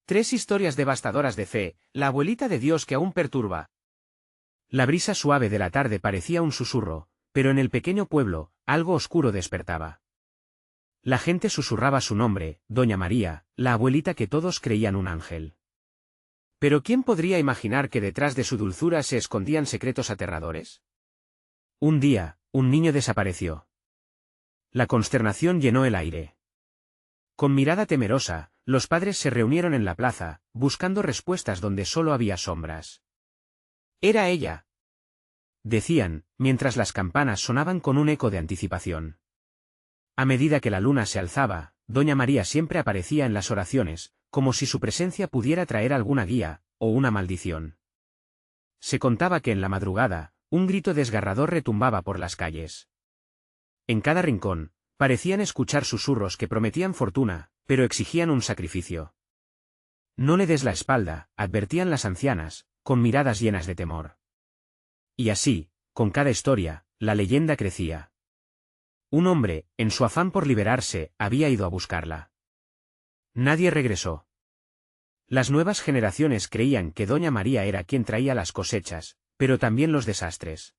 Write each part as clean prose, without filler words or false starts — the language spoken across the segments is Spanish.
Tres historias devastadoras de fe, la abuelita de Dios que aún perturba. La brisa suave de la tarde parecía un susurro, pero en el pequeño pueblo, algo oscuro despertaba. La gente susurraba su nombre, Doña María, la abuelita que todos creían un ángel. Pero ¿quién podría imaginar que detrás de su dulzura se escondían secretos aterradores? Un día, un niño desapareció. La consternación llenó el aire. Con mirada temerosa, los padres se reunieron en la plaza, buscando respuestas donde solo había sombras. «Era ella», decían, mientras las campanas sonaban con un eco de anticipación. A medida que la luna se alzaba, Doña María siempre aparecía en las oraciones, como si su presencia pudiera traer alguna guía, o una maldición. Se contaba que en la madrugada, un grito desgarrador retumbaba por las calles. En cada rincón, parecían escuchar susurros que prometían fortuna, pero exigían un sacrificio. «No le des la espalda», advertían las ancianas, con miradas llenas de temor. Y así, con cada historia, la leyenda crecía. Un hombre, en su afán por liberarse, había ido a buscarla. Nadie regresó. Las nuevas generaciones creían que Doña María era quien traía las cosechas, pero también los desastres.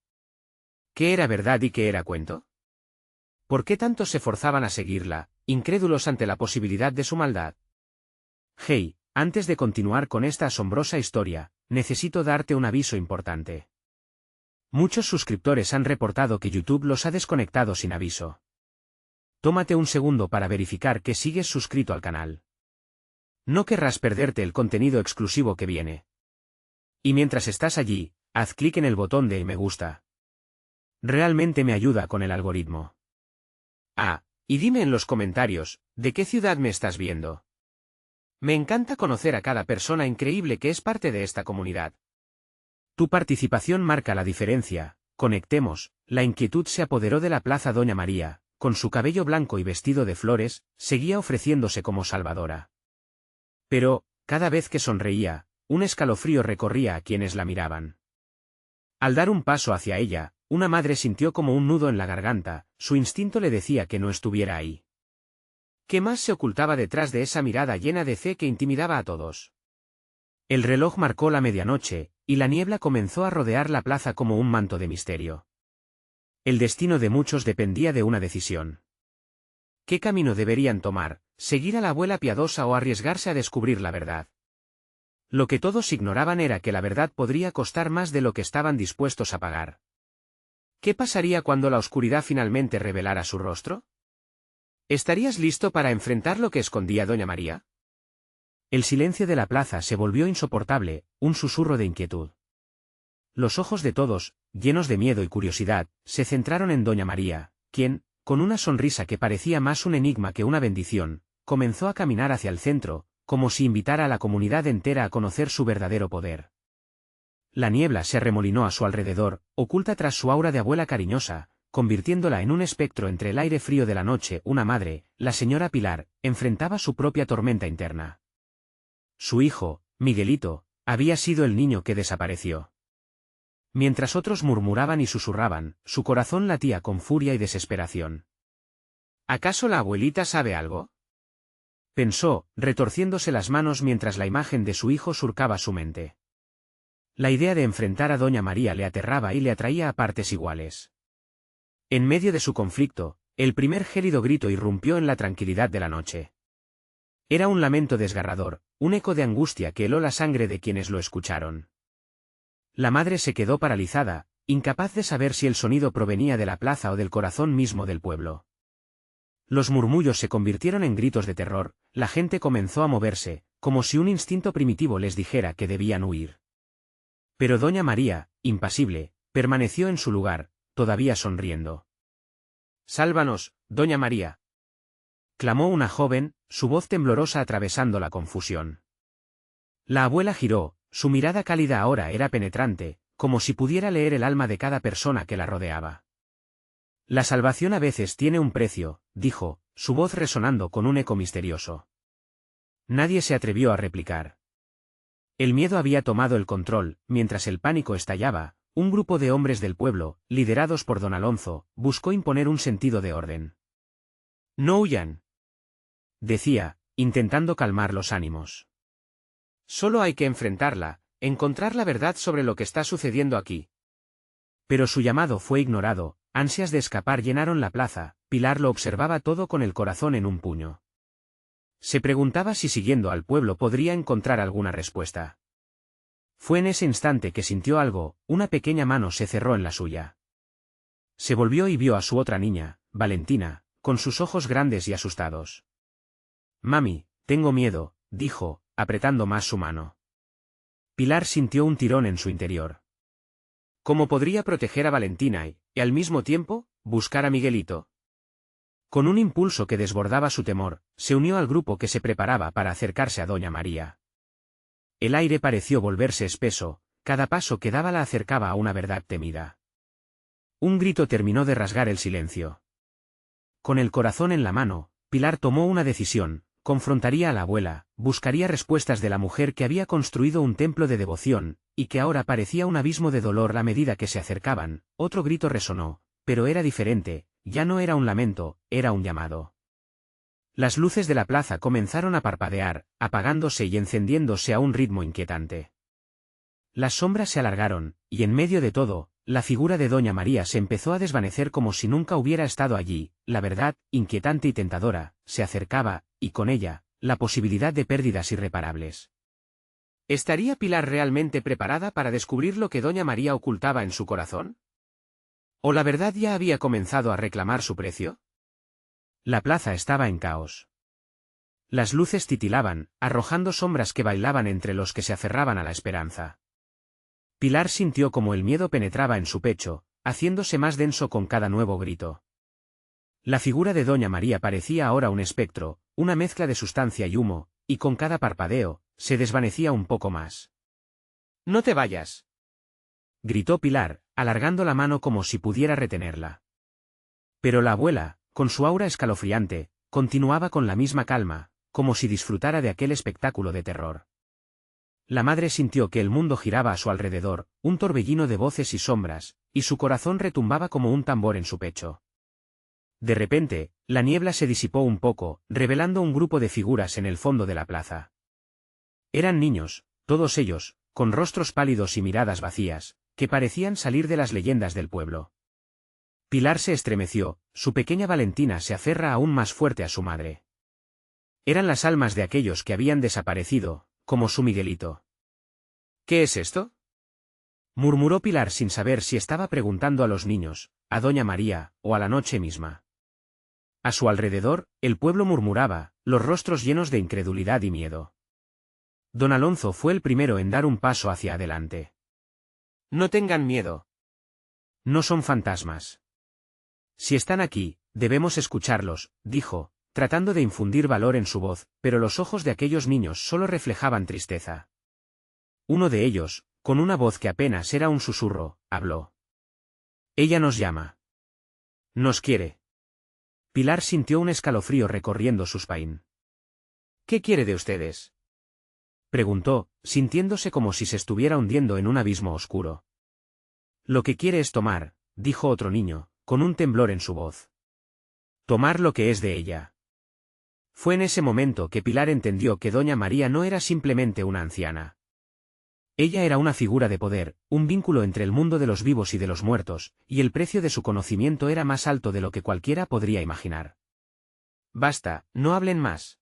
¿Qué era verdad y qué era cuento? ¿Por qué tantos se forzaban a seguirla, incrédulos ante la posibilidad de su maldad? Hey, antes de continuar con esta asombrosa historia, necesito darte un aviso importante. Muchos suscriptores han reportado que YouTube los ha desconectado sin aviso. Tómate un segundo para verificar que sigues suscrito al canal. No querrás perderte el contenido exclusivo que viene. Y mientras estás allí, haz clic en el botón de me gusta. Realmente me ayuda con el algoritmo. Ah, y dime en los comentarios, ¿de qué ciudad me estás viendo? Me encanta conocer a cada persona increíble que es parte de esta comunidad. Tu participación marca la diferencia. Conectemos. La inquietud se apoderó de la plaza. Doña María, con su cabello blanco y vestido de flores, seguía ofreciéndose como salvadora. Pero, cada vez que sonreía, un escalofrío recorría a quienes la miraban. Al dar un paso hacia ella, una madre sintió como un nudo en la garganta, su instinto le decía que no estuviera ahí. ¿Qué más se ocultaba detrás de esa mirada llena de fe que intimidaba a todos? El reloj marcó la medianoche, y la niebla comenzó a rodear la plaza como un manto de misterio. El destino de muchos dependía de una decisión. ¿Qué camino deberían tomar? ¿Seguir a la abuela piadosa o arriesgarse a descubrir la verdad? Lo que todos ignoraban era que la verdad podría costar más de lo que estaban dispuestos a pagar. ¿Qué pasaría cuando la oscuridad finalmente revelara su rostro? ¿Estarías listo para enfrentar lo que escondía Doña María? El silencio de la plaza se volvió insoportable, un susurro de inquietud. Los ojos de todos, llenos de miedo y curiosidad, se centraron en Doña María, quien, con una sonrisa que parecía más un enigma que una bendición, comenzó a caminar hacia el centro, como si invitara a la comunidad entera a conocer su verdadero poder. La niebla se arremolinó a su alrededor, oculta tras su aura de abuela cariñosa, convirtiéndola en un espectro entre el aire frío de la noche. Una madre, la señora Pilar, enfrentaba su propia tormenta interna. Su hijo, Miguelito, había sido el niño que desapareció. Mientras otros murmuraban y susurraban, su corazón latía con furia y desesperación. ¿Acaso la abuelita sabe algo?, pensó, retorciéndose las manos mientras la imagen de su hijo surcaba su mente. La idea de enfrentar a Doña María le aterraba y le atraía a partes iguales. En medio de su conflicto, el primer gélido grito irrumpió en la tranquilidad de la noche. Era un lamento desgarrador, un eco de angustia que heló la sangre de quienes lo escucharon. La madre se quedó paralizada, incapaz de saber si el sonido provenía de la plaza o del corazón mismo del pueblo. Los murmullos se convirtieron en gritos de terror, la gente comenzó a moverse, como si un instinto primitivo les dijera que debían huir. Pero Doña María, impasible, permaneció en su lugar, todavía sonriendo. «Sálvanos, Doña María», clamó una joven, su voz temblorosa atravesando la confusión. La abuela giró, su mirada cálida ahora era penetrante, como si pudiera leer el alma de cada persona que la rodeaba. «La salvación a veces tiene un precio», dijo, su voz resonando con un eco misterioso. Nadie se atrevió a replicar. El miedo había tomado el control. Mientras el pánico estallaba, un grupo de hombres del pueblo, liderados por don Alonso, buscó imponer un sentido de orden. «No huyan», decía, intentando calmar los ánimos. Solo hay que enfrentarla, encontrar la verdad sobre lo que está sucediendo aquí. Pero su llamado fue ignorado, ansias de escapar llenaron la plaza, Pilar lo observaba todo con el corazón en un puño. Se preguntaba si siguiendo al pueblo podría encontrar alguna respuesta. Fue en ese instante que sintió algo, una pequeña mano se cerró en la suya. Se volvió y vio a su otra niña, Valentina, con sus ojos grandes y asustados. «Mami, tengo miedo», dijo, apretando más su mano. Pilar sintió un tirón en su interior. ¿Cómo podría proteger a Valentina y, al mismo tiempo, buscar a Miguelito? Con un impulso que desbordaba su temor, se unió al grupo que se preparaba para acercarse a doña María. El aire pareció volverse espeso, cada paso que daba la acercaba a una verdad temida. Un grito terminó de rasgar el silencio. Con el corazón en la mano, Pilar tomó una decisión, confrontaría a la abuela, buscaría respuestas de la mujer que había construido un templo de devoción, y que ahora parecía un abismo de dolor a medida que se acercaban. Otro grito resonó, pero era diferente, ya no era un lamento, era un llamado. Las luces de la plaza comenzaron a parpadear, apagándose y encendiéndose a un ritmo inquietante. Las sombras se alargaron, y en medio de todo, la figura de doña María se empezó a desvanecer como si nunca hubiera estado allí. La verdad, inquietante y tentadora, se acercaba, y con ella, la posibilidad de pérdidas irreparables. ¿Estaría Pilar realmente preparada para descubrir lo que doña María ocultaba en su corazón? ¿O la verdad ya había comenzado a reclamar su precio? La plaza estaba en caos. Las luces titilaban, arrojando sombras que bailaban entre los que se aferraban a la esperanza. Pilar sintió como el miedo penetraba en su pecho, haciéndose más denso con cada nuevo grito. La figura de doña María parecía ahora un espectro, una mezcla de sustancia y humo, y con cada parpadeo, se desvanecía un poco más. «¡No te vayas!», gritó Pilar, alargando la mano como si pudiera retenerla. Pero la abuela, con su aura escalofriante, continuaba con la misma calma, como si disfrutara de aquel espectáculo de terror. La madre sintió que el mundo giraba a su alrededor, un torbellino de voces y sombras, y su corazón retumbaba como un tambor en su pecho. De repente, la niebla se disipó un poco, revelando un grupo de figuras en el fondo de la plaza. Eran niños, todos ellos, con rostros pálidos y miradas vacías, que parecían salir de las leyendas del pueblo. Pilar se estremeció, su pequeña Valentina se aferra aún más fuerte a su madre. Eran las almas de aquellos que habían desaparecido, como su Miguelito. «¿Qué es esto?», murmuró Pilar sin saber si estaba preguntando a los niños, a doña María, o a la noche misma. A su alrededor, el pueblo murmuraba, los rostros llenos de incredulidad y miedo. Don Alonso fue el primero en dar un paso hacia adelante. «No tengan miedo. No son fantasmas. Si están aquí, debemos escucharlos», dijo, tratando de infundir valor en su voz, pero los ojos de aquellos niños solo reflejaban tristeza. Uno de ellos, con una voz que apenas era un susurro, habló. «Ella nos llama. Nos quiere». Pilar sintió un escalofrío recorriendo su espine. «¿Qué quiere de ustedes?», preguntó, sintiéndose como si se estuviera hundiendo en un abismo oscuro. «Lo que quiere es tomar», dijo otro niño, con un temblor en su voz. «Tomar lo que es de ella». Fue en ese momento que Pilar entendió que doña María no era simplemente una anciana. Ella era una figura de poder, un vínculo entre el mundo de los vivos y de los muertos, y el precio de su conocimiento era más alto de lo que cualquiera podría imaginar. «Basta, no hablen más»,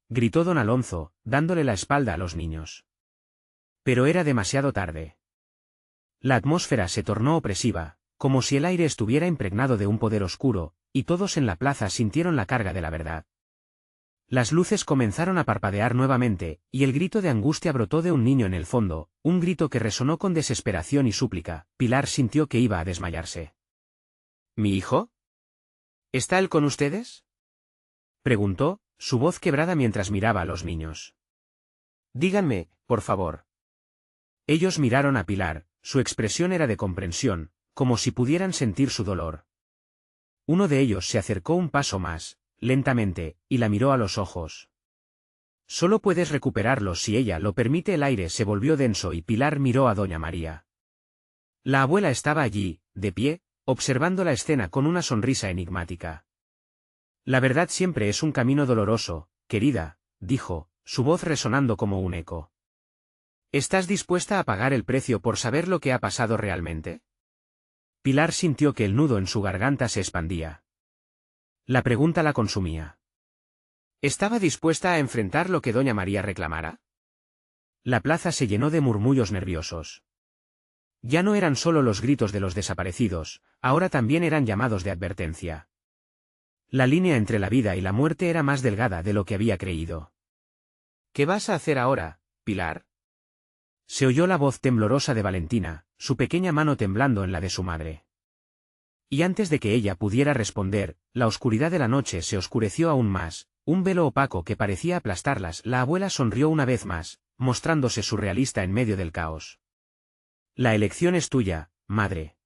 gritó don Alonso, dándole la espalda a los niños. Pero era demasiado tarde. La atmósfera se tornó opresiva, como si el aire estuviera impregnado de un poder oscuro, y todos en la plaza sintieron la carga de la verdad. Las luces comenzaron a parpadear nuevamente, y el grito de angustia brotó de un niño en el fondo, un grito que resonó con desesperación y súplica. Pilar sintió que iba a desmayarse. «¿Mi hijo? ¿Está él con ustedes?», preguntó, su voz quebrada mientras miraba a los niños. «Díganme, por favor». Ellos miraron a Pilar, su expresión era de comprensión, como si pudieran sentir su dolor. Uno de ellos se acercó un paso más, lentamente, y la miró a los ojos. «Solo puedes recuperarlos si ella lo permite». El aire se volvió denso y Pilar miró a doña María. La abuela estaba allí, de pie, observando la escena con una sonrisa enigmática. «La verdad siempre es un camino doloroso, querida», dijo, su voz resonando como un eco. ¿Estás dispuesta a pagar el precio por saber lo que ha pasado realmente? Pilar sintió que el nudo en su garganta se expandía. La pregunta la consumía. ¿Estaba dispuesta a enfrentar lo que doña María reclamara? La plaza se llenó de murmullos nerviosos. Ya no eran solo los gritos de los desaparecidos, ahora también eran llamados de advertencia. La línea entre la vida y la muerte era más delgada de lo que había creído. ¿Qué vas a hacer ahora, Pilar? Se oyó la voz temblorosa de Valentina, su pequeña mano temblando en la de su madre. Y antes de que ella pudiera responder, la oscuridad de la noche se oscureció aún más, un velo opaco que parecía aplastarlas. La abuela sonrió una vez más, mostrándose surrealista en medio del caos. La elección es tuya, madre.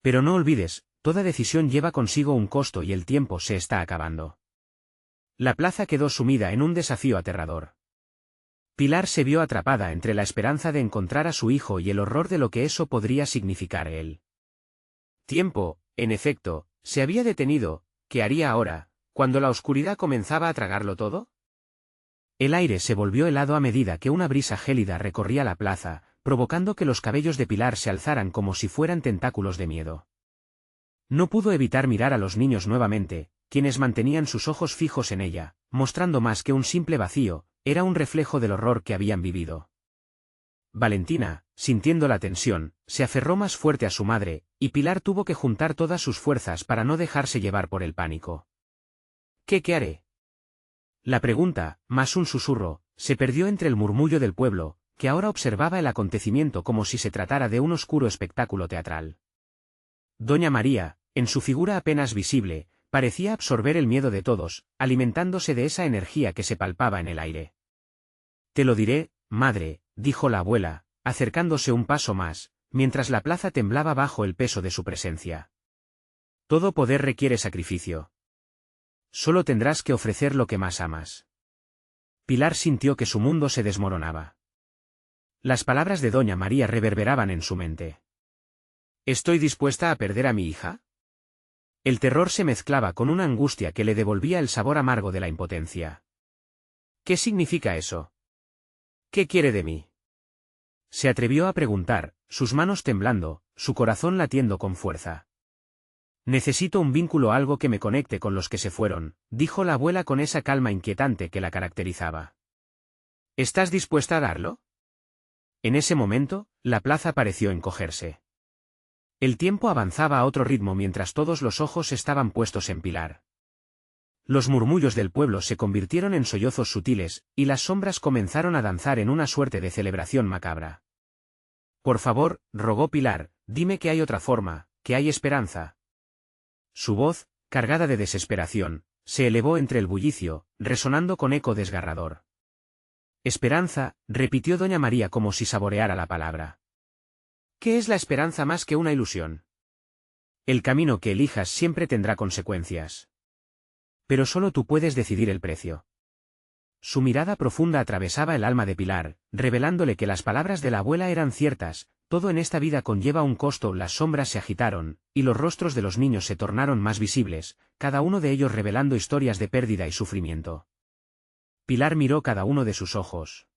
Pero no olvides, toda decisión lleva consigo un costo y el tiempo se está acabando. La plaza quedó sumida en un desafío aterrador. Pilar se vio atrapada entre la esperanza de encontrar a su hijo y el horror de lo que eso podría significar él. Tiempo, en efecto, se había detenido. ¿Qué haría ahora, cuando la oscuridad comenzaba a tragarlo todo? El aire se volvió helado a medida que una brisa gélida recorría la plaza, provocando que los cabellos de Pilar se alzaran como si fueran tentáculos de miedo. No pudo evitar mirar a los niños nuevamente, quienes mantenían sus ojos fijos en ella, mostrando más que un simple vacío, era un reflejo del horror que habían vivido. Valentina, sintiendo la tensión, se aferró más fuerte a su madre, y Pilar tuvo que juntar todas sus fuerzas para no dejarse llevar por el pánico. ¿Qué haré? La pregunta, más un susurro, se perdió entre el murmullo del pueblo, que ahora observaba el acontecimiento como si se tratara de un oscuro espectáculo teatral. Doña María, en su figura apenas visible, parecía absorber el miedo de todos, alimentándose de esa energía que se palpaba en el aire. Te lo diré, madre, dijo la abuela, acercándose un paso más, mientras la plaza temblaba bajo el peso de su presencia. Todo poder requiere sacrificio. Solo tendrás que ofrecer lo que más amas. Pilar sintió que su mundo se desmoronaba. Las palabras de doña María reverberaban en su mente. ¿Estoy dispuesta a perder a mi hija? El terror se mezclaba con una angustia que le devolvía el sabor amargo de la impotencia. ¿Qué significa eso? ¿Qué quiere de mí? Se atrevió a preguntar, sus manos temblando, su corazón latiendo con fuerza. Necesito un vínculo, algo que me conecte con los que se fueron, dijo la abuela con esa calma inquietante que la caracterizaba. ¿Estás dispuesta a darlo? En ese momento, la plaza pareció encogerse. El tiempo avanzaba a otro ritmo mientras todos los ojos estaban puestos en Pilar. Los murmullos del pueblo se convirtieron en sollozos sutiles, y las sombras comenzaron a danzar en una suerte de celebración macabra. Por favor, rogó Pilar, dime que hay otra forma, que hay esperanza. Su voz, cargada de desesperación, se elevó entre el bullicio, resonando con eco desgarrador. Esperanza, repitió doña María como si saboreara la palabra. ¿Qué es la esperanza más que una ilusión? El camino que elijas siempre tendrá consecuencias. Pero solo tú puedes decidir el precio. Su mirada profunda atravesaba el alma de Pilar, revelándole que las palabras de la abuela eran ciertas, todo en esta vida conlleva un costo. Las sombras se agitaron, y los rostros de los niños se tornaron más visibles, cada uno de ellos revelando historias de pérdida y sufrimiento. Pilar miró cada uno de sus ojos.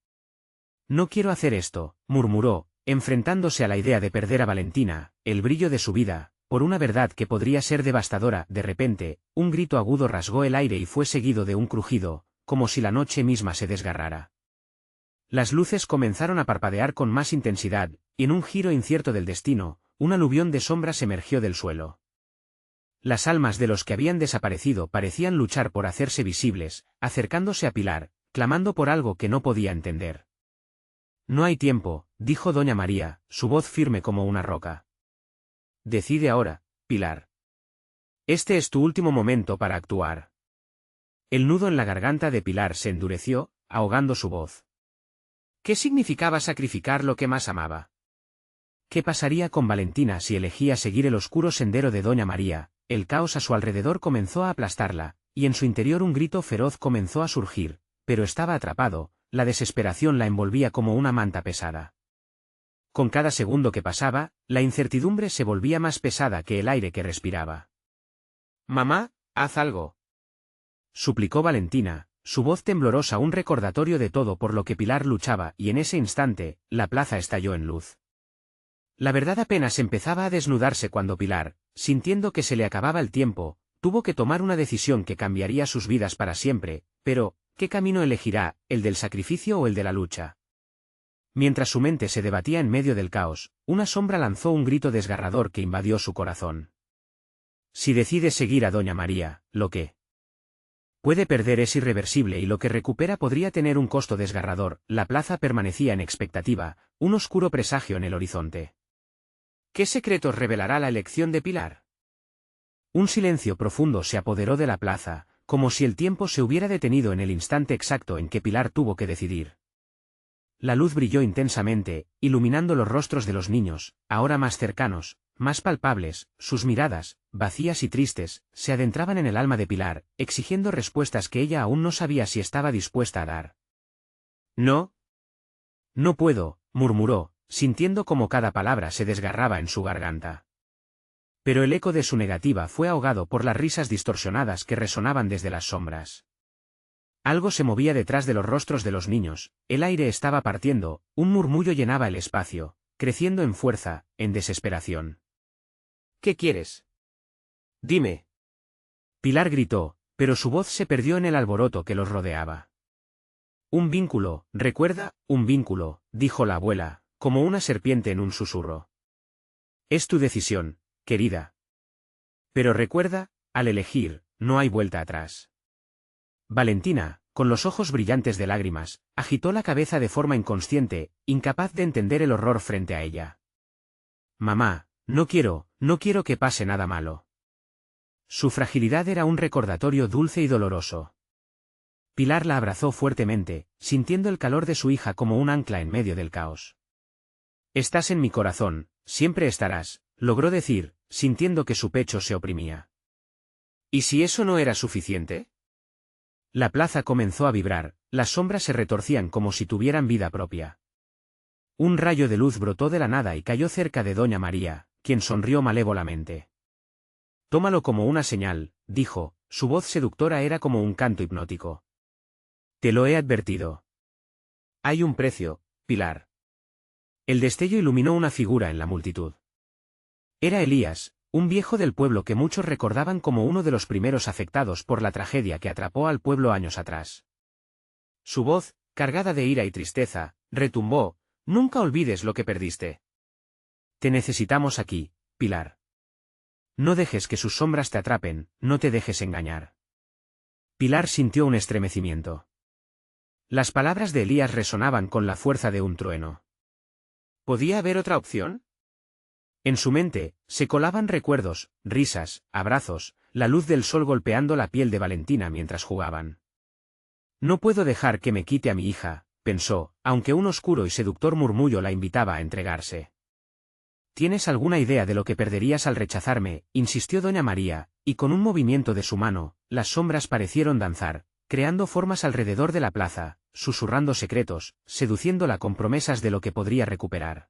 No quiero hacer esto, murmuró, enfrentándose a la idea de perder a Valentina, el brillo de su vida, por una verdad que podría ser devastadora. De repente, un grito agudo rasgó el aire y fue seguido de un crujido, como si la noche misma se desgarrara. Las luces comenzaron a parpadear con más intensidad, y en un giro incierto del destino, un aluvión de sombras emergió del suelo. Las almas de los que habían desaparecido parecían luchar por hacerse visibles, acercándose a Pilar, clamando por algo que no podía entender. No hay tiempo, dijo doña María, su voz firme como una roca. Decide ahora, Pilar. Este es tu último momento para actuar. El nudo en la garganta de Pilar se endureció, ahogando su voz. ¿Qué significaba sacrificar lo que más amaba? ¿Qué pasaría con Valentina si elegía seguir el oscuro sendero de doña María? El caos a su alrededor comenzó a aplastarla, y en su interior un grito feroz comenzó a surgir, pero estaba atrapado, la desesperación la envolvía como una manta pesada. Con cada segundo que pasaba, la incertidumbre se volvía más pesada que el aire que respiraba. «Mamá, haz algo», suplicó Valentina, su voz temblorosa un recordatorio de todo por lo que Pilar luchaba, y en ese instante, la plaza estalló en luz. La verdad apenas empezaba a desnudarse cuando Pilar, sintiendo que se le acababa el tiempo, tuvo que tomar una decisión que cambiaría sus vidas para siempre, pero, ¿qué camino elegirá, el del sacrificio o el de la lucha? Mientras su mente se debatía en medio del caos, una sombra lanzó un grito desgarrador que invadió su corazón. Si decide seguir a Doña María, lo que puede perder es irreversible y lo que recupera podría tener un costo desgarrador. La plaza permanecía en expectativa, un oscuro presagio en el horizonte. ¿Qué secretos revelará la elección de Pilar? Un silencio profundo se apoderó de la plaza, como si el tiempo se hubiera detenido en el instante exacto en que Pilar tuvo que decidir. La luz brilló intensamente, iluminando los rostros de los niños, ahora más cercanos, más palpables. Sus miradas, vacías y tristes, se adentraban en el alma de Pilar, exigiendo respuestas que ella aún no sabía si estaba dispuesta a dar. No. No puedo, murmuró, sintiendo como cada palabra se desgarraba en su garganta. Pero el eco de su negativa fue ahogado por las risas distorsionadas que resonaban desde las sombras. Algo se movía detrás de los rostros de los niños, el aire estaba partiendo, un murmullo llenaba el espacio, creciendo en fuerza, en desesperación. ¿Qué quieres? Dime. Pilar gritó, pero su voz se perdió en el alboroto que los rodeaba. Un vínculo, recuerda, un vínculo, dijo la abuela, como una serpiente en un susurro. Es tu decisión, querida. Pero recuerda, al elegir, no hay vuelta atrás. Valentina, con los ojos brillantes de lágrimas, agitó la cabeza de forma inconsciente, incapaz de entender el horror frente a ella. Mamá, no quiero que pase nada malo. Su fragilidad era un recordatorio dulce y doloroso. Pilar la abrazó fuertemente, sintiendo el calor de su hija como un ancla en medio del caos. Estás en mi corazón, siempre estarás, logró decir, sintiendo que su pecho se oprimía. ¿Y si eso no era suficiente? La plaza comenzó a vibrar, las sombras se retorcían como si tuvieran vida propia. Un rayo de luz brotó de la nada y cayó cerca de Doña María, quien sonrió malévolamente. Tómalo como una señal, dijo, su voz seductora era como un canto hipnótico. Te lo he advertido. Hay un precio, Pilar. El destello iluminó una figura en la multitud. Era Elías, un viejo del pueblo que muchos recordaban como uno de los primeros afectados por la tragedia que atrapó al pueblo años atrás. Su voz, cargada de ira y tristeza, retumbó, nunca olvides lo que perdiste. Te necesitamos aquí, Pilar. No dejes que sus sombras te atrapen, no te dejes engañar. Pilar sintió un estremecimiento. Las palabras de Elías resonaban con la fuerza de un trueno. ¿Podía haber otra opción? En su mente, se colaban recuerdos, risas, abrazos, la luz del sol golpeando la piel de Valentina mientras jugaban. No puedo dejar que me quite a mi hija, pensó, aunque un oscuro y seductor murmullo la invitaba a entregarse. ¿Tienes alguna idea de lo que perderías al rechazarme?, insistió Doña María, y con un movimiento de su mano, las sombras parecieron danzar, creando formas alrededor de la plaza, susurrando secretos, seduciéndola con promesas de lo que podría recuperar.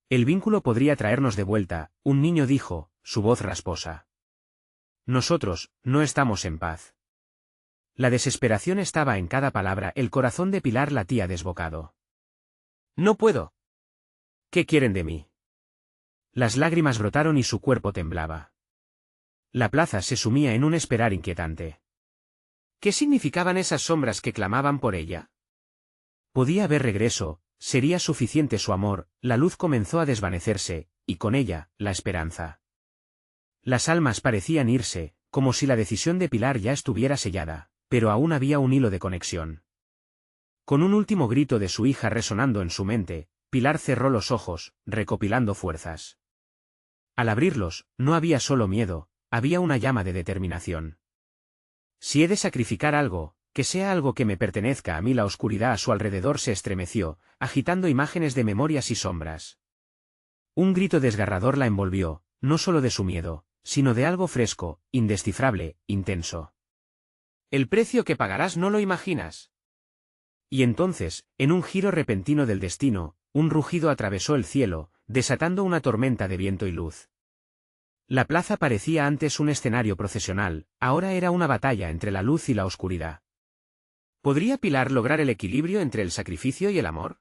El vínculo podría traernos de vuelta, un niño dijo, su voz rasposa. Nosotros, no estamos en paz. La desesperación estaba en cada palabra, el corazón de Pilar latía desbocado. No puedo. ¿Qué quieren de mí? Las lágrimas brotaron y su cuerpo temblaba. La plaza se sumía en un esperar inquietante. ¿Qué significaban esas sombras que clamaban por ella? Podía haber regreso. Sería suficiente su amor, la luz comenzó a desvanecerse, y con ella, la esperanza. Las almas parecían irse, como si la decisión de Pilar ya estuviera sellada, pero aún había un hilo de conexión. Con un último grito de su hija resonando en su mente, Pilar cerró los ojos, recopilando fuerzas. Al abrirlos, no había solo miedo, había una llama de determinación. Si he de sacrificar algo, que sea algo que me pertenezca a mí. La oscuridad a su alrededor se estremeció, agitando imágenes de memorias y sombras. Un grito desgarrador la envolvió, no solo de su miedo, sino de algo fresco, indescifrable, intenso. El precio que pagarás no lo imaginas. Y entonces, en un giro repentino del destino, un rugido atravesó el cielo, desatando una tormenta de viento y luz. La plaza parecía antes un escenario procesional, ahora era una batalla entre la luz y la oscuridad. ¿Podría Pilar lograr el equilibrio entre el sacrificio y el amor?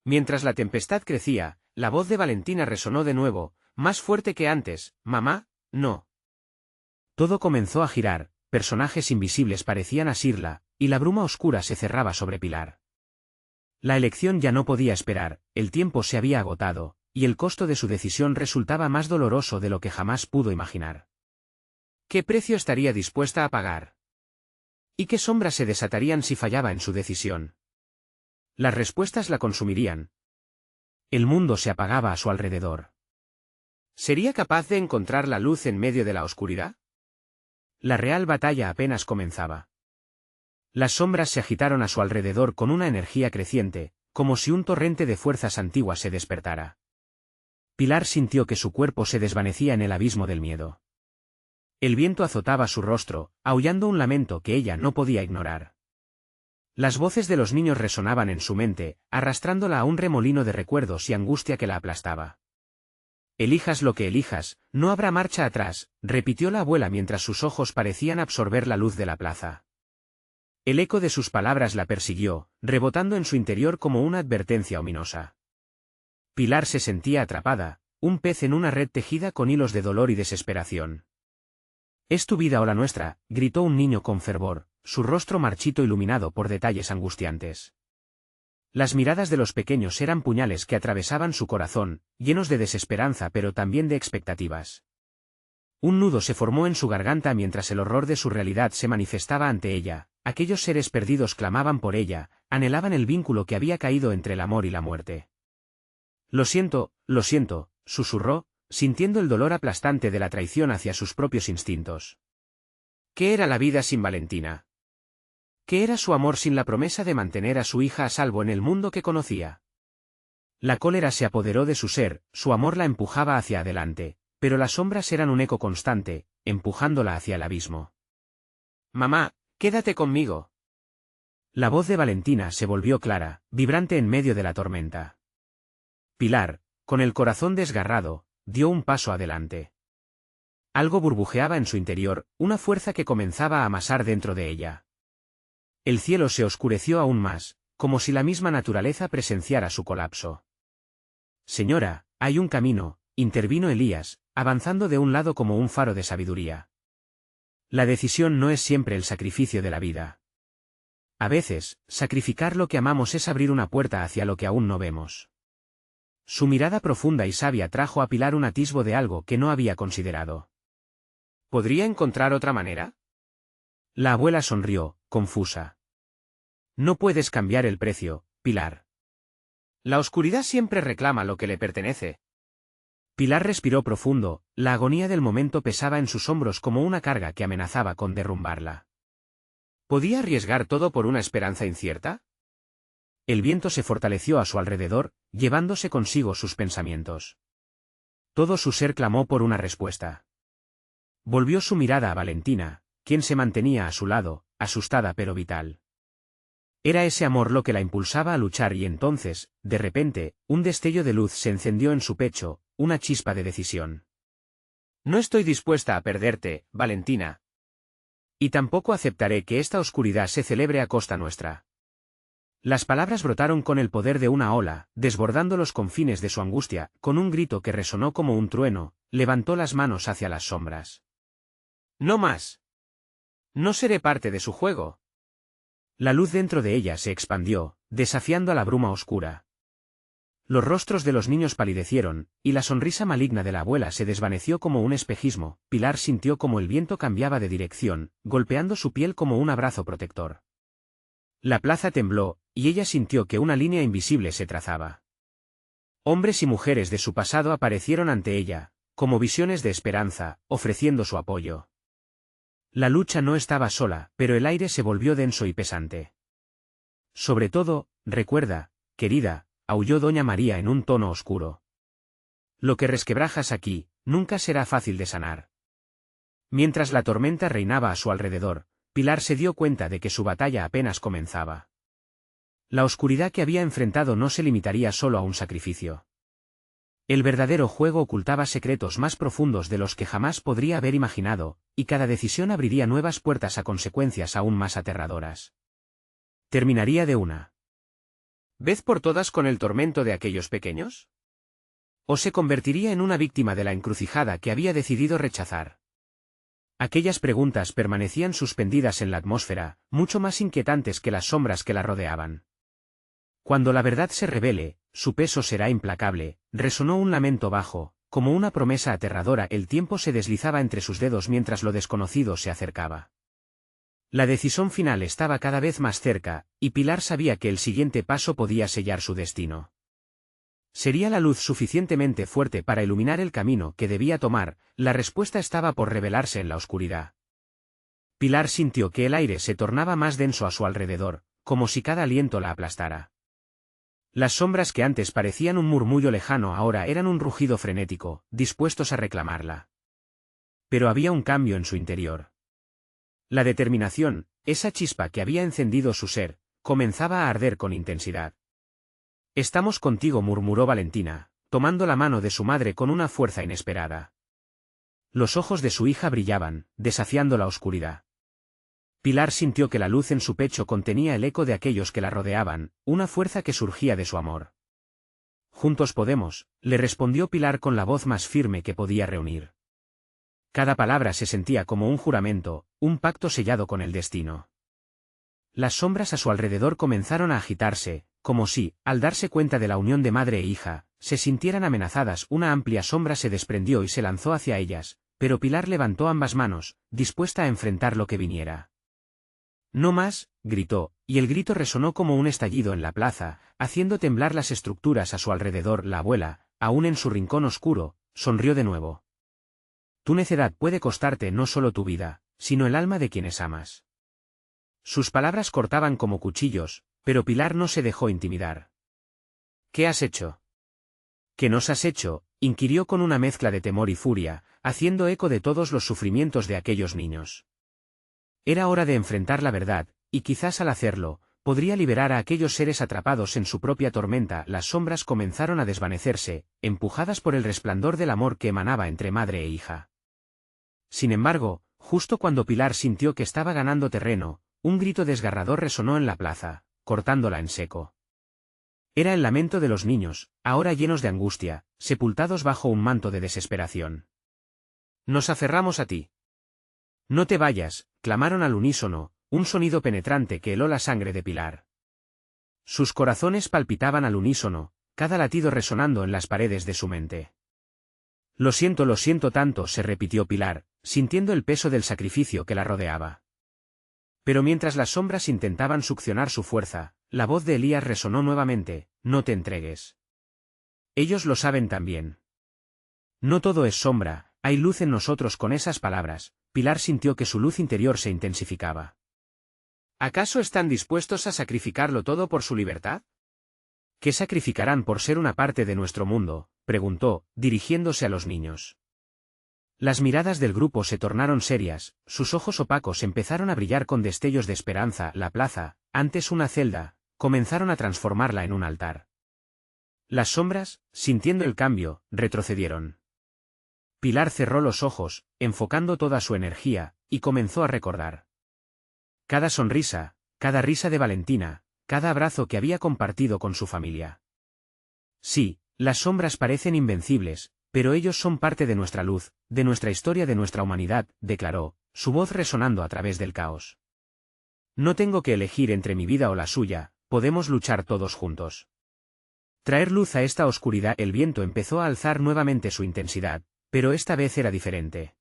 Mientras la tempestad crecía, la voz de Valentina resonó de nuevo, más fuerte que antes: «Mamá, no». Todo comenzó a girar, personajes invisibles parecían asirla, y la bruma oscura se cerraba sobre Pilar. La elección ya no podía esperar, el tiempo se había agotado, y el costo de su decisión resultaba más doloroso de lo que jamás pudo imaginar. ¿Qué precio estaría dispuesta a pagar? ¿Y qué sombras se desatarían si fallaba en su decisión? Las respuestas la consumirían. El mundo se apagaba a su alrededor. ¿Sería capaz de encontrar la luz en medio de la oscuridad? La real batalla apenas comenzaba. Las sombras se agitaron a su alrededor con una energía creciente, como si un torrente de fuerzas antiguas se despertara. Pilar sintió que su cuerpo se desvanecía en el abismo del miedo. El viento azotaba su rostro, aullando un lamento que ella no podía ignorar. Las voces de los niños resonaban en su mente, arrastrándola a un remolino de recuerdos y angustia que la aplastaba. «Elijas lo que elijas, no habrá marcha atrás», repitió la abuela mientras sus ojos parecían absorber la luz de la plaza. El eco de sus palabras la persiguió, rebotando en su interior como una advertencia ominosa. Pilar se sentía atrapada, un pez en una red tejida con hilos de dolor y desesperación. «Es tu vida o la nuestra», gritó un niño con fervor, su rostro marchito iluminado por detalles angustiantes. Las miradas de los pequeños eran puñales que atravesaban su corazón, llenos de desesperanza pero también de expectativas. Un nudo se formó en su garganta mientras el horror de su realidad se manifestaba ante ella. Aquellos seres perdidos clamaban por ella, anhelaban el vínculo que había caído entre el amor y la muerte. Lo siento», susurró, sintiendo el dolor aplastante de la traición hacia sus propios instintos. ¿Qué era la vida sin Valentina? ¿Qué era su amor sin la promesa de mantener a su hija a salvo en el mundo que conocía? La cólera se apoderó de su ser, su amor la empujaba hacia adelante, pero las sombras eran un eco constante, empujándola hacia el abismo. «Mamá, quédate conmigo». La voz de Valentina se volvió clara, vibrante en medio de la tormenta. Pilar, con el corazón desgarrado, dio un paso adelante. Algo burbujeaba en su interior, una fuerza que comenzaba a amasar dentro de ella. El cielo se oscureció aún más, como si la misma naturaleza presenciara su colapso. «Señora, hay un camino», intervino Elías, avanzando de un lado como un faro de sabiduría. «La decisión no es siempre el sacrificio de la vida. A veces, sacrificar lo que amamos es abrir una puerta hacia lo que aún no vemos». Su mirada profunda y sabia trajo a Pilar un atisbo de algo que no había considerado. ¿Podría encontrar otra manera? La abuela sonrió, confusa. «No puedes cambiar el precio, Pilar. La oscuridad siempre reclama lo que le pertenece». Pilar respiró profundo, la agonía del momento pesaba en sus hombros como una carga que amenazaba con derrumbarla. ¿Podía arriesgar todo por una esperanza incierta? El viento se fortaleció a su alrededor, llevándose consigo sus pensamientos. Todo su ser clamó por una respuesta. Volvió su mirada a Valentina, quien se mantenía a su lado, asustada pero vital. Era ese amor lo que la impulsaba a luchar y entonces, de repente, un destello de luz se encendió en su pecho, una chispa de decisión. «No estoy dispuesta a perderte, Valentina. Y tampoco aceptaré que esta oscuridad se celebre a costa nuestra». Las palabras brotaron con el poder de una ola, desbordando los confines de su angustia, con un grito que resonó como un trueno, levantó las manos hacia las sombras. «No más. No seré parte de su juego». La luz dentro de ella se expandió, desafiando a la bruma oscura. Los rostros de los niños palidecieron, y la sonrisa maligna de la abuela se desvaneció como un espejismo. Pilar sintió como el viento cambiaba de dirección, golpeando su piel como un abrazo protector. La plaza tembló, y ella sintió que una línea invisible se trazaba. Hombres y mujeres de su pasado aparecieron ante ella, como visiones de esperanza, ofreciendo su apoyo. La lucha no estaba sola, pero el aire se volvió denso y pesante. «Sobre todo, recuerda, querida», aulló doña María en un tono oscuro. «Lo que resquebrajas aquí, nunca será fácil de sanar». Mientras la tormenta reinaba a su alrededor, Pilar se dio cuenta de que su batalla apenas comenzaba. La oscuridad que había enfrentado no se limitaría solo a un sacrificio. El verdadero juego ocultaba secretos más profundos de los que jamás podría haber imaginado, y cada decisión abriría nuevas puertas a consecuencias aún más aterradoras. Terminaría de una vez por todas con el tormento de aquellos pequeños? ¿O se convertiría en una víctima de la encrucijada que había decidido rechazar? Aquellas preguntas permanecían suspendidas en la atmósfera, mucho más inquietantes que las sombras que la rodeaban. Cuando la verdad se revele, su peso será implacable, resonó un lamento bajo, como una promesa aterradora. El tiempo se deslizaba entre sus dedos mientras lo desconocido se acercaba. La decisión final estaba cada vez más cerca, y Pilar sabía que el siguiente paso podía sellar su destino. ¿Sería la luz suficientemente fuerte para iluminar el camino que debía tomar? La respuesta estaba por revelarse en la oscuridad. Pilar sintió que el aire se tornaba más denso a su alrededor, como si cada aliento la aplastara. Las sombras que antes parecían un murmullo lejano ahora eran un rugido frenético, dispuestos a reclamarla. Pero había un cambio en su interior. La determinación, esa chispa que había encendido su ser, comenzaba a arder con intensidad. «Estamos contigo», murmuró Valentina, tomando la mano de su madre con una fuerza inesperada. Los ojos de su hija brillaban, desafiando la oscuridad. Pilar sintió que la luz en su pecho contenía el eco de aquellos que la rodeaban, una fuerza que surgía de su amor. «Juntos podemos», le respondió Pilar con la voz más firme que podía reunir. Cada palabra se sentía como un juramento, un pacto sellado con el destino. Las sombras a su alrededor comenzaron a agitarse, como si, al darse cuenta de la unión de madre e hija, se sintieran amenazadas. Una amplia sombra se desprendió y se lanzó hacia ellas, pero Pilar levantó ambas manos, dispuesta a enfrentar lo que viniera. «No más», gritó, y el grito resonó como un estallido en la plaza, haciendo temblar las estructuras a su alrededor. La abuela, aún en su rincón oscuro, sonrió de nuevo. «Tu necedad puede costarte no solo tu vida, sino el alma de quienes amas». Sus palabras cortaban como cuchillos, pero Pilar no se dejó intimidar. «¿Qué has hecho?» «¿Qué nos has hecho?», inquirió con una mezcla de temor y furia, haciendo eco de todos los sufrimientos de aquellos niños. Era hora de enfrentar la verdad, y quizás al hacerlo, podría liberar a aquellos seres atrapados en su propia tormenta. Las sombras comenzaron a desvanecerse, empujadas por el resplandor del amor que emanaba entre madre e hija. Sin embargo, justo cuando Pilar sintió que estaba ganando terreno, un grito desgarrador resonó en la plaza, cortándola en seco. Era el lamento de los niños, ahora llenos de angustia, sepultados bajo un manto de desesperación. «Nos aferramos a ti. No te vayas», clamaron al unísono, un sonido penetrante que heló la sangre de Pilar. Sus corazones palpitaban al unísono, cada latido resonando en las paredes de su mente. lo siento tanto», se repitió Pilar, sintiendo el peso del sacrificio que la rodeaba. Pero mientras las sombras intentaban succionar su fuerza, la voz de Elías resonó nuevamente: «No te entregues. Ellos lo saben también. No todo es sombra, hay luz en nosotros». Con esas palabras, Pilar sintió que su luz interior se intensificaba. ¿Acaso están dispuestos a sacrificarlo todo por su libertad? ¿Qué sacrificarán por ser una parte de nuestro mundo?, preguntó, dirigiéndose a los niños. Las miradas del grupo se tornaron serias, sus ojos opacos empezaron a brillar con destellos de esperanza. La plaza, antes una celda, comenzaron a transformarla en un altar. Las sombras, sintiendo el cambio, retrocedieron. Pilar cerró los ojos, enfocando toda su energía, y comenzó a recordar. Cada sonrisa, cada risa de Valentina, cada abrazo que había compartido con su familia. Sí, las sombras parecen invencibles, pero ellos son parte de nuestra luz, de nuestra historia, de nuestra humanidad, declaró, su voz resonando a través del caos. No tengo que elegir entre mi vida o la suya, podemos luchar todos juntos. Traer luz a esta oscuridad. El viento empezó a alzar nuevamente su intensidad, pero esta vez era diferente.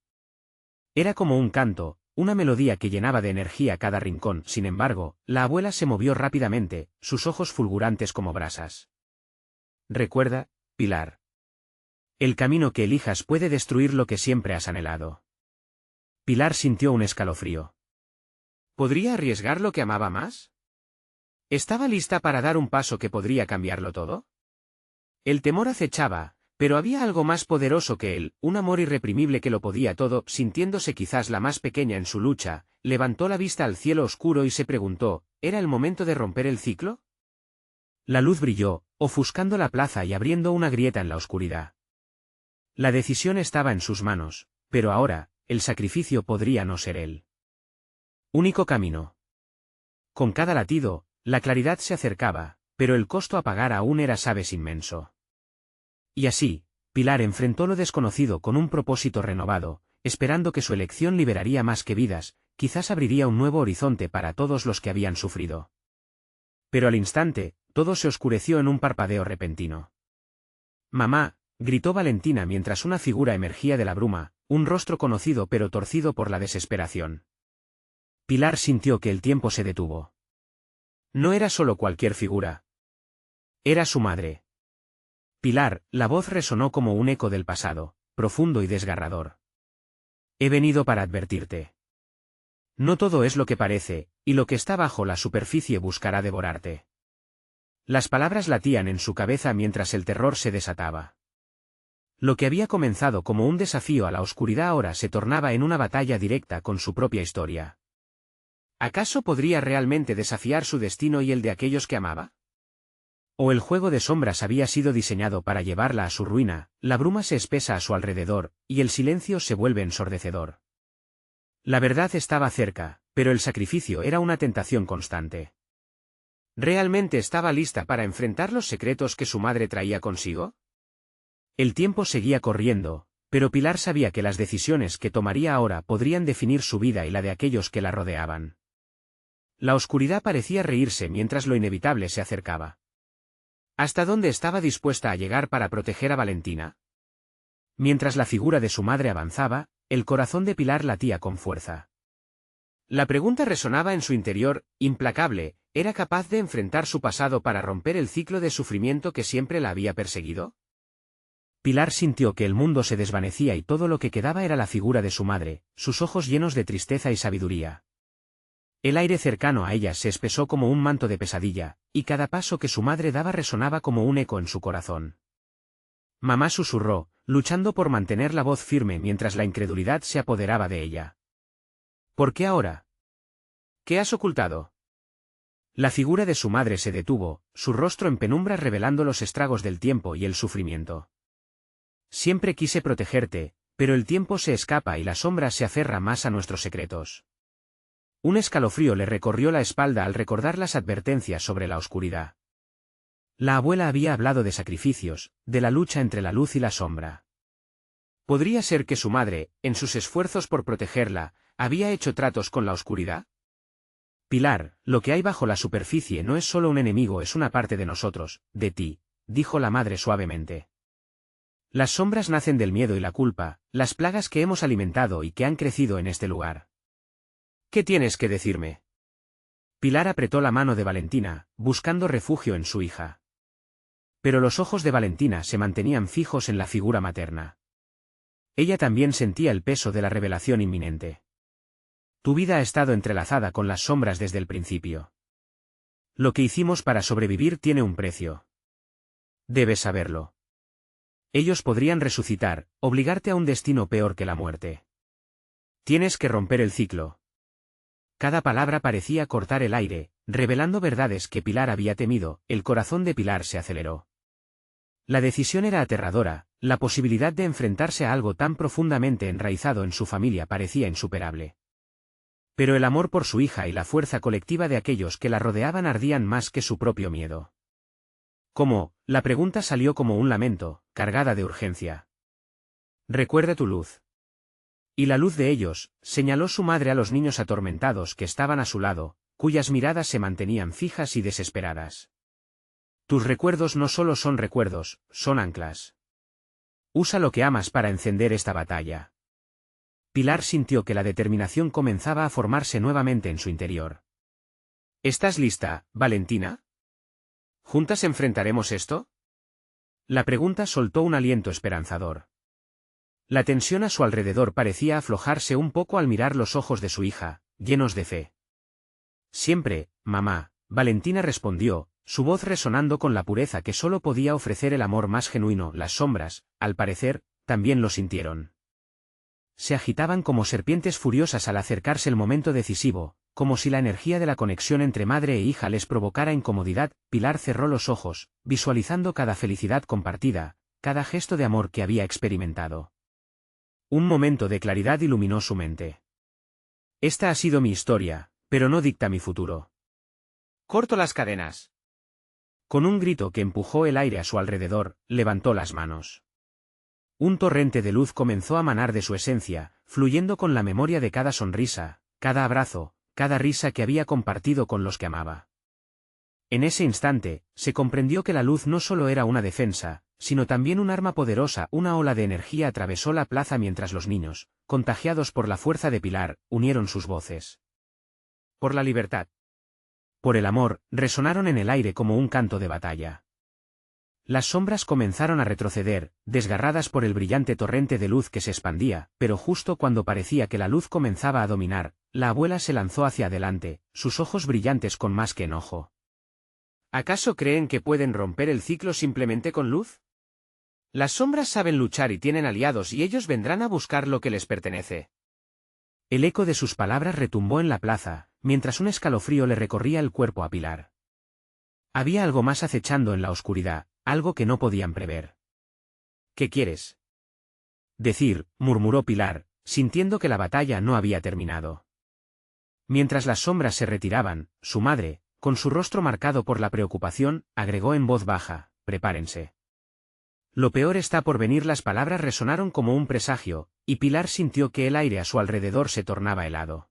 Era como un canto, una melodía que llenaba de energía cada rincón. Sin embargo, la abuela se movió rápidamente, sus ojos fulgurantes como brasas. «Recuerda, Pilar. El camino que elijas puede destruir lo que siempre has anhelado». Pilar sintió un escalofrío. ¿Podría arriesgar lo que amaba más? ¿Estaba lista para dar un paso que podría cambiarlo todo? El temor acechaba, pero había algo más poderoso que él, un amor irreprimible que lo podía todo. Sintiéndose quizás la más pequeña en su lucha, levantó la vista al cielo oscuro y se preguntó, ¿era el momento de romper el ciclo? La luz brilló, ofuscando la plaza y abriendo una grieta en la oscuridad. La decisión estaba en sus manos, pero ahora, el sacrificio podría no ser el único camino. Con cada latido, La claridad se acercaba, pero el costo a pagar aún era sabes inmenso. Y así, Pilar enfrentó lo desconocido con un propósito renovado, esperando que su elección liberaría más que vidas, quizás abriría un nuevo horizonte para todos los que habían sufrido. Pero al instante, todo se oscureció en un parpadeo repentino. «Mamá», gritó Valentina mientras una figura emergía de la bruma, un rostro conocido pero torcido por la desesperación. Pilar sintió que el tiempo se detuvo. No era solo cualquier figura. Era su madre. Pilar, la voz resonó como un eco del pasado, profundo y desgarrador. «He venido para advertirte. No todo es lo que parece, y lo que está bajo la superficie buscará devorarte». Las palabras latían en su cabeza mientras el terror se desataba. Lo que había comenzado como un desafío a la oscuridad ahora se tornaba en una batalla directa con su propia historia. ¿Acaso podría realmente desafiar su destino y el de aquellos que amaba? ¿O el juego de sombras había sido diseñado para llevarla a su ruina? La bruma se espesa a su alrededor, y el silencio se vuelve ensordecedor. La verdad estaba cerca, pero el sacrificio era una tentación constante. ¿Realmente estaba lista para enfrentar los secretos que su madre traía consigo? El tiempo seguía corriendo, pero Pilar sabía que las decisiones que tomaría ahora podrían definir su vida y la de aquellos que la rodeaban. La oscuridad parecía reírse mientras lo inevitable se acercaba. ¿Hasta dónde estaba dispuesta a llegar para proteger a Valentina? Mientras la figura de su madre avanzaba, el corazón de Pilar latía con fuerza. La pregunta resonaba en su interior, implacable: ¿era capaz de enfrentar su pasado para romper el ciclo de sufrimiento que siempre la había perseguido? Pilar sintió que el mundo se desvanecía y todo lo que quedaba era la figura de su madre, sus ojos llenos de tristeza y sabiduría. El aire cercano a ella se espesó como un manto de pesadilla, y cada paso que su madre daba resonaba como un eco en su corazón. Mamá susurró, luchando por mantener la voz firme mientras la incredulidad se apoderaba de ella. ¿Por qué ahora? ¿Qué has ocultado? La figura de su madre se detuvo, su rostro en penumbra revelando los estragos del tiempo y el sufrimiento. Siempre quise protegerte, pero el tiempo se escapa y la sombra se aferra más a nuestros secretos. Un escalofrío le recorrió la espalda al recordar las advertencias sobre la oscuridad. La abuela había hablado de sacrificios, de la lucha entre la luz y la sombra. ¿Podría ser que su madre, en sus esfuerzos por protegerla, había hecho tratos con la oscuridad? Pilar, lo que hay bajo la superficie no es solo un enemigo, es una parte de nosotros, de ti, dijo la madre suavemente. Las sombras nacen del miedo y la culpa, las plagas que hemos alimentado y que han crecido en este lugar. ¿Qué tienes que decirme? Pilar apretó la mano de Valentina, buscando refugio en su hija. Pero los ojos de Valentina se mantenían fijos en la figura materna. Ella también sentía el peso de la revelación inminente. Tu vida ha estado entrelazada con las sombras desde el principio. Lo que hicimos para sobrevivir tiene un precio. Debes saberlo. Ellos podrían resucitar, obligarte a un destino peor que la muerte. Tienes que romper el ciclo. Cada palabra parecía cortar el aire, revelando verdades que Pilar había temido. El corazón de Pilar se aceleró. La decisión era aterradora, la posibilidad de enfrentarse a algo tan profundamente enraizado en su familia parecía insuperable. Pero el amor por su hija y la fuerza colectiva de aquellos que la rodeaban ardían más que su propio miedo. ¿Cómo? La pregunta salió como un lamento, cargada de urgencia. Recuerda tu luz. Y la luz de ellos, señaló su madre a los niños atormentados que estaban a su lado, cuyas miradas se mantenían fijas y desesperadas. Tus recuerdos no solo son recuerdos, son anclas. Usa lo que amas para encender esta batalla. Pilar sintió que la determinación comenzaba a formarse nuevamente en su interior. ¿Estás lista, Valentina? ¿Juntas enfrentaremos esto? La pregunta soltó un aliento esperanzador. La tensión a su alrededor parecía aflojarse un poco al mirar los ojos de su hija, llenos de fe. Siempre, mamá, Valentina respondió, su voz resonando con la pureza que solo podía ofrecer el amor más genuino. Las sombras, al parecer, también lo sintieron. Se agitaban como serpientes furiosas al acercarse el momento decisivo, como si la energía de la conexión entre madre e hija les provocara incomodidad. Pilar cerró los ojos, visualizando cada felicidad compartida, cada gesto de amor que había experimentado. Un momento de claridad iluminó su mente. Esta ha sido mi historia, pero no dicta mi futuro. Corto las cadenas. Con un grito que empujó el aire a su alrededor, levantó las manos. Un torrente de luz comenzó a manar de su esencia, fluyendo con la memoria de cada sonrisa, cada abrazo, cada risa que había compartido con los que amaba. En ese instante, se comprendió que la luz no solo era una defensa, sino también un arma poderosa. Una ola de energía atravesó la plaza mientras los niños, contagiados por la fuerza de Pilar, unieron sus voces. Por la libertad. Por el amor, resonaron en el aire como un canto de batalla. Las sombras comenzaron a retroceder, desgarradas por el brillante torrente de luz que se expandía, pero justo cuando parecía que la luz comenzaba a dominar, la abuela se lanzó hacia adelante, sus ojos brillantes con más que enojo. ¿Acaso creen que pueden romper el ciclo simplemente con luz? Las sombras saben luchar y tienen aliados y ellos vendrán a buscar lo que les pertenece. El eco de sus palabras retumbó en la plaza, mientras un escalofrío le recorría el cuerpo a Pilar. Había algo más acechando en la oscuridad, algo que no podían prever. ¿Qué quieres decir?, murmuró Pilar, sintiendo que la batalla no había terminado. Mientras las sombras se retiraban, su madre, con su rostro marcado por la preocupación, agregó en voz baja: prepárense. Lo peor está por venir. Las palabras resonaron como un presagio, y Pilar sintió que el aire a su alrededor se tornaba helado.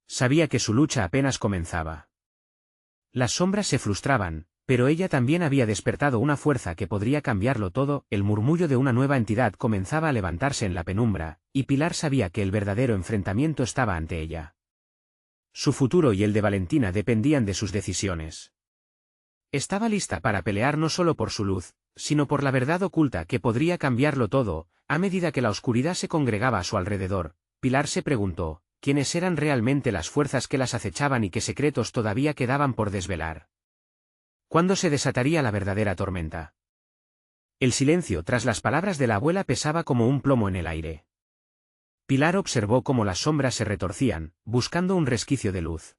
Sabía que su lucha apenas comenzaba. Las sombras se frustraban, pero ella también había despertado una fuerza que podría cambiarlo todo. El murmullo de una nueva entidad comenzaba a levantarse en la penumbra, y Pilar sabía que el verdadero enfrentamiento estaba ante ella. Su futuro y el de Valentina dependían de sus decisiones. Estaba lista para pelear no solo por su luz, sino por la verdad oculta que podría cambiarlo todo. A medida que la oscuridad se congregaba a su alrededor, Pilar se preguntó, ¿quiénes eran realmente las fuerzas que las acechaban y qué secretos todavía quedaban por desvelar? ¿Cuándo se desataría la verdadera tormenta? El silencio tras las palabras de la abuela pesaba como un plomo en el aire. Pilar observó cómo las sombras se retorcían, buscando un resquicio de luz.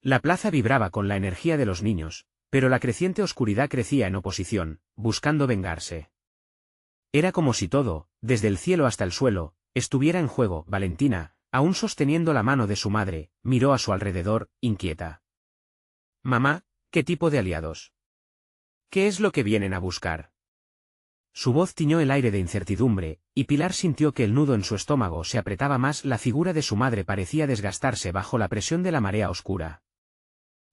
La plaza vibraba con la energía de los niños, pero la creciente oscuridad crecía en oposición, buscando vengarse. Era como si todo, desde el cielo hasta el suelo, estuviera en juego. Valentina, aún sosteniendo la mano de su madre, miró a su alrededor, inquieta. «Mamá, ¿qué tipo de aliados? ¿Qué es lo que vienen a buscar?» Su voz tiñó el aire de incertidumbre, y Pilar sintió que el nudo en su estómago se apretaba más. La figura de su madre parecía desgastarse bajo la presión de la marea oscura.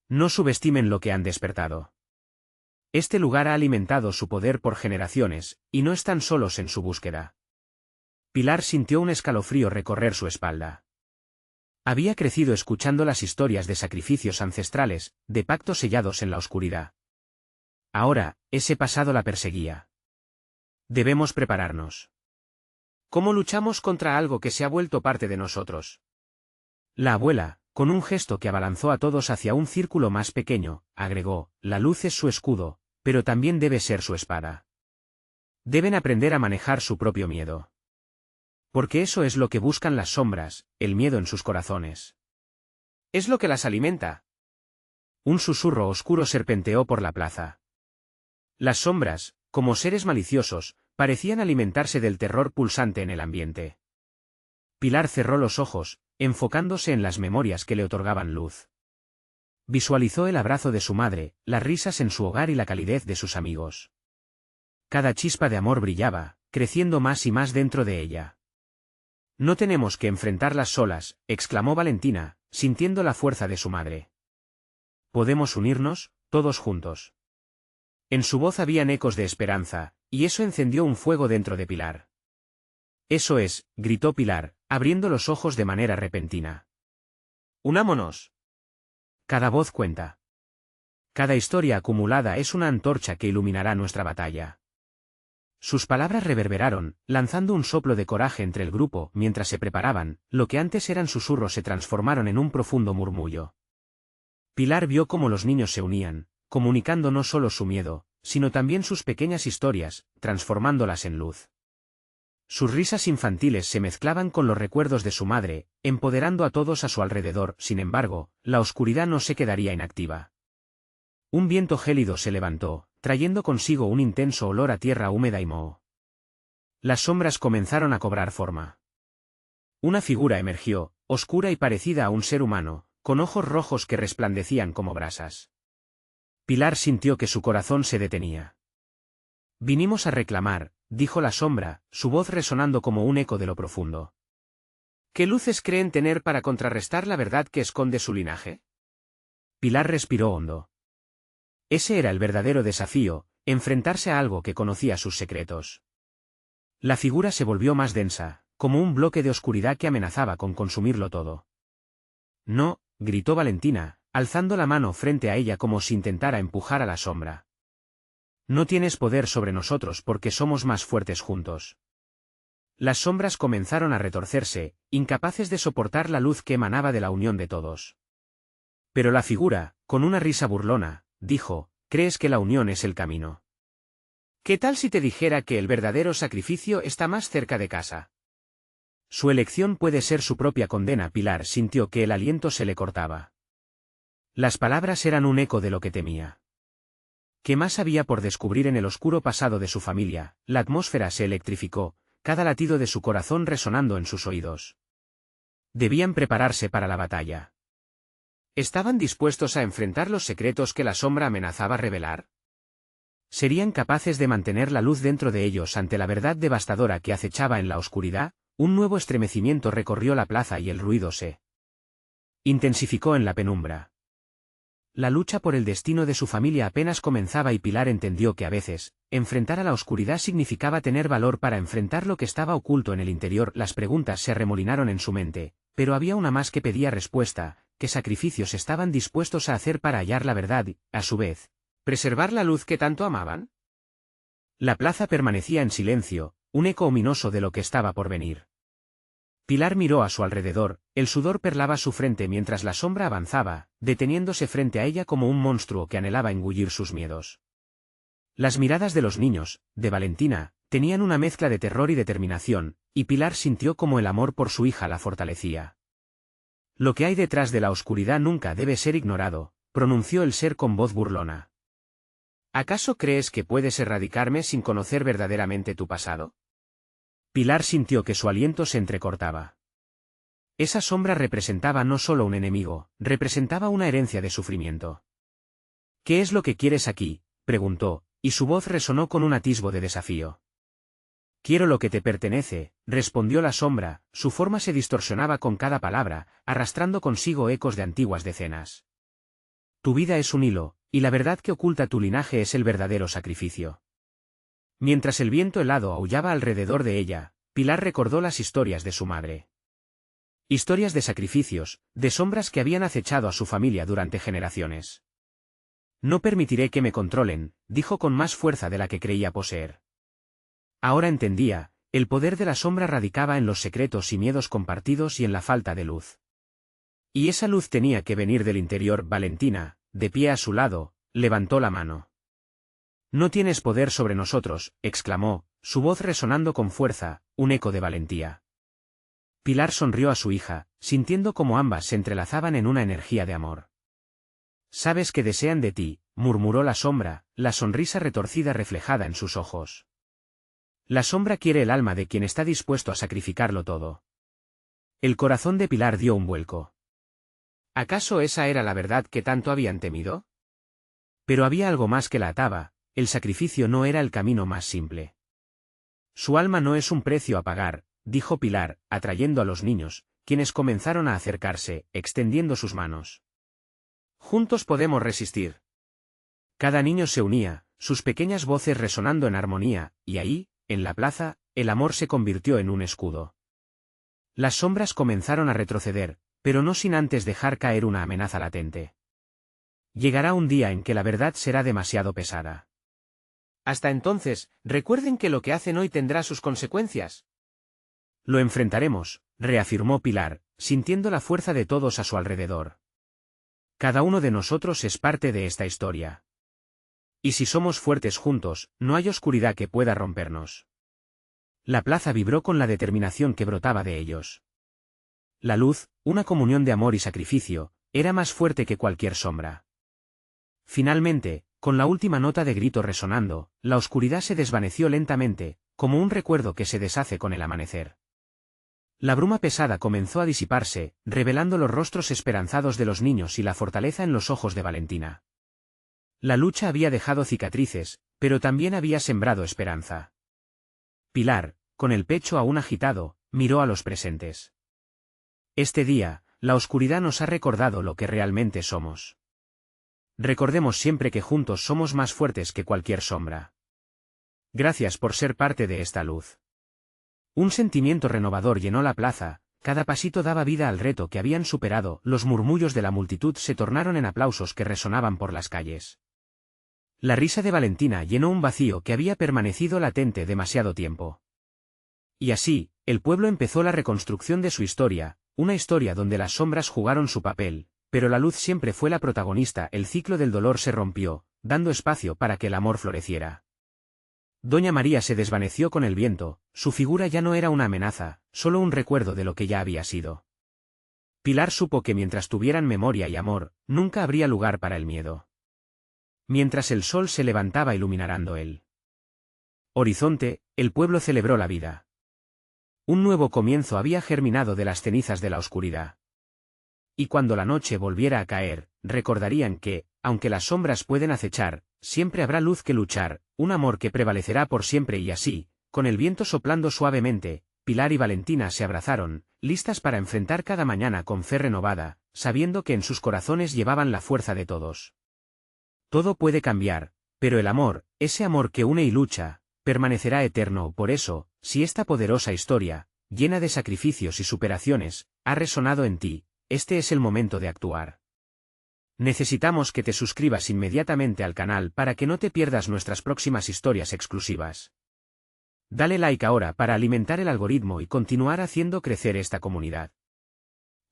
No subestimen lo que han despertado. Este lugar ha alimentado su poder por generaciones, y no están solos en su búsqueda. Pilar sintió un escalofrío recorrer su espalda. Había crecido escuchando las historias de sacrificios ancestrales, de pactos sellados en la oscuridad. Ahora, ese pasado la perseguía. Debemos prepararnos. ¿Cómo luchamos contra algo que se ha vuelto parte de nosotros? La abuela, con un gesto que abalanzó a todos hacia un círculo más pequeño, agregó: la luz es su escudo, pero también debe ser su espada. Deben aprender a manejar su propio miedo. Porque eso es lo que buscan las sombras, el miedo en sus corazones. Es lo que las alimenta. Un susurro oscuro serpenteó por la plaza. Las sombras, como seres maliciosos, parecían alimentarse del terror pulsante en el ambiente. Pilar cerró los ojos, enfocándose en las memorias que le otorgaban luz. Visualizó el abrazo de su madre, las risas en su hogar y la calidez de sus amigos. Cada chispa de amor brillaba, creciendo más y más dentro de ella. «No tenemos que enfrentarlas solas», exclamó Valentina, sintiendo la fuerza de su madre. «Podemos unirnos, todos juntos». En su voz habían ecos de esperanza, y eso encendió un fuego dentro de Pilar. «Eso es», gritó Pilar, abriendo los ojos de manera repentina. «Unámonos». Cada voz cuenta. Cada historia acumulada es una antorcha que iluminará nuestra batalla. Sus palabras reverberaron, lanzando un soplo de coraje entre el grupo. Mientras se preparaban, lo que antes eran susurros se transformaron en un profundo murmullo. Pilar vio cómo los niños se unían, comunicando no solo su miedo, sino también sus pequeñas historias, transformándolas en luz. Sus risas infantiles se mezclaban con los recuerdos de su madre, empoderando a todos a su alrededor. Sin embargo, la oscuridad no se quedaría inactiva. Un viento gélido se levantó, trayendo consigo un intenso olor a tierra húmeda y moho. Las sombras comenzaron a cobrar forma. Una figura emergió, oscura y parecida a un ser humano, con ojos rojos que resplandecían como brasas. Pilar sintió que su corazón se detenía. Vinimos a reclamar, dijo la sombra, su voz resonando como un eco de lo profundo. ¿Qué luces creen tener para contrarrestar la verdad que esconde su linaje? Pilar respiró hondo. Ese era el verdadero desafío, enfrentarse a algo que conocía sus secretos. La figura se volvió más densa, como un bloque de oscuridad que amenazaba con consumirlo todo. No, gritó Valentina, alzando la mano frente a ella como si intentara empujar a la sombra. No tienes poder sobre nosotros porque somos más fuertes juntos. Las sombras comenzaron a retorcerse, incapaces de soportar la luz que emanaba de la unión de todos. Pero la figura, con una risa burlona, dijo, ¿crees que la unión es el camino? ¿Qué tal si te dijera que el verdadero sacrificio está más cerca de casa? Su elección puede ser su propia condena. Pilar sintió que el aliento se le cortaba. Las palabras eran un eco de lo que temía. ¿Qué más había por descubrir en el oscuro pasado de su familia? La atmósfera se electrificó, cada latido de su corazón resonando en sus oídos. Debían prepararse para la batalla. ¿Estaban dispuestos a enfrentar los secretos que la sombra amenazaba revelar? ¿Serían capaces de mantener la luz dentro de ellos ante la verdad devastadora que acechaba en la oscuridad? Un nuevo estremecimiento recorrió la plaza y el ruido se intensificó en la penumbra. La lucha por el destino de su familia apenas comenzaba y Pilar entendió que a veces, enfrentar a la oscuridad significaba tener valor para enfrentar lo que estaba oculto en el interior. Las preguntas se arremolinaron en su mente, pero había una más que pedía respuesta. ¿Qué sacrificios estaban dispuestos a hacer para hallar la verdad y, a su vez, preservar la luz que tanto amaban? La plaza permanecía en silencio, un eco ominoso de lo que estaba por venir. Pilar miró a su alrededor, el sudor perlaba su frente mientras la sombra avanzaba, deteniéndose frente a ella como un monstruo que anhelaba engullir sus miedos. Las miradas de los niños, de Valentina, tenían una mezcla de terror y determinación, y Pilar sintió como el amor por su hija la fortalecía. Lo que hay detrás de la oscuridad nunca debe ser ignorado, pronunció el ser con voz burlona. ¿Acaso crees que puedes erradicarme sin conocer verdaderamente tu pasado? Pilar sintió que su aliento se entrecortaba. Esa sombra representaba no solo un enemigo, representaba una herencia de sufrimiento. ¿Qué es lo que quieres aquí?, preguntó, y su voz resonó con un atisbo de desafío. Quiero lo que te pertenece, respondió la sombra, su forma se distorsionaba con cada palabra, arrastrando consigo ecos de antiguas decenas. Tu vida es un hilo, y la verdad que oculta tu linaje es el verdadero sacrificio. Mientras el viento helado aullaba alrededor de ella, Pilar recordó las historias de su madre. Historias de sacrificios, de sombras que habían acechado a su familia durante generaciones. No permitiré que me controlen, dijo con más fuerza de la que creía poseer. Ahora entendía, el poder de la sombra radicaba en los secretos y miedos compartidos y en la falta de luz. Y esa luz tenía que venir del interior. Valentina, de pie a su lado, levantó la mano. No tienes poder sobre nosotros, exclamó, su voz resonando con fuerza, un eco de valentía. Pilar sonrió a su hija, sintiendo como ambas se entrelazaban en una energía de amor. Sabes que desean de ti, murmuró la sombra, la sonrisa retorcida reflejada en sus ojos. La sombra quiere el alma de quien está dispuesto a sacrificarlo todo. El corazón de Pilar dio un vuelco. ¿Acaso esa era la verdad que tanto habían temido? Pero había algo más que la ataba, el sacrificio no era el camino más simple. Su alma no es un precio a pagar, dijo Pilar, atrayendo a los niños, quienes comenzaron a acercarse, extendiendo sus manos. Juntos podemos resistir. Cada niño se unía, sus pequeñas voces resonando en armonía, y ahí, en la plaza, el amor se convirtió en un escudo. Las sombras comenzaron a retroceder, pero no sin antes dejar caer una amenaza latente. Llegará un día en que la verdad será demasiado pesada. Hasta entonces, recuerden que lo que hacen hoy tendrá sus consecuencias. Lo enfrentaremos, reafirmó Pilar, sintiendo la fuerza de todos a su alrededor. Cada uno de nosotros es parte de esta historia. Y si somos fuertes juntos, no hay oscuridad que pueda rompernos. La plaza vibró con la determinación que brotaba de ellos. La luz, una comunión de amor y sacrificio, era más fuerte que cualquier sombra. Finalmente, con la última nota de grito resonando, la oscuridad se desvaneció lentamente, como un recuerdo que se deshace con el amanecer. La bruma pesada comenzó a disiparse, revelando los rostros esperanzados de los niños y la fortaleza en los ojos de Valentina. La lucha había dejado cicatrices, pero también había sembrado esperanza. Pilar, con el pecho aún agitado, miró a los presentes. Este día, la oscuridad nos ha recordado lo que realmente somos. Recordemos siempre que juntos somos más fuertes que cualquier sombra. Gracias por ser parte de esta luz. Un sentimiento renovador llenó la plaza, cada pasito daba vida al reto que habían superado, los murmullos de la multitud se tornaron en aplausos que resonaban por las calles. La risa de Valentina llenó un vacío que había permanecido latente demasiado tiempo. Y así, el pueblo empezó la reconstrucción de su historia, una historia donde las sombras jugaron su papel, pero la luz siempre fue la protagonista. El ciclo del dolor se rompió, dando espacio para que el amor floreciera. Doña María se desvaneció con el viento, su figura ya no era una amenaza, solo un recuerdo de lo que ya había sido. Pilar supo que mientras tuvieran memoria y amor, nunca habría lugar para el miedo. Mientras el sol se levantaba iluminando el horizonte, el pueblo celebró la vida. Un nuevo comienzo había germinado de las cenizas de la oscuridad. Y cuando la noche volviera a caer, recordarían que, aunque las sombras pueden acechar, siempre habrá luz que luchar, un amor que prevalecerá por siempre. Y así, con el viento soplando suavemente, Pilar y Valentina se abrazaron, listas para enfrentar cada mañana con fe renovada, sabiendo que en sus corazones llevaban la fuerza de todos. Todo puede cambiar, pero el amor, ese amor que une y lucha, permanecerá eterno. Por eso, si esta poderosa historia, llena de sacrificios y superaciones, ha resonado en ti, este es el momento de actuar. Necesitamos que te suscribas inmediatamente al canal para que no te pierdas nuestras próximas historias exclusivas. Dale like ahora para alimentar el algoritmo y continuar haciendo crecer esta comunidad.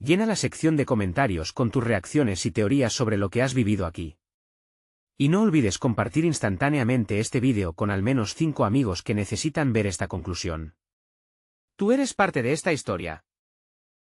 Llena la sección de comentarios con tus reacciones y teorías sobre lo que has vivido aquí. Y no olvides compartir instantáneamente este vídeo con al menos 5 amigos que necesitan ver esta conclusión. Tú eres parte de esta historia.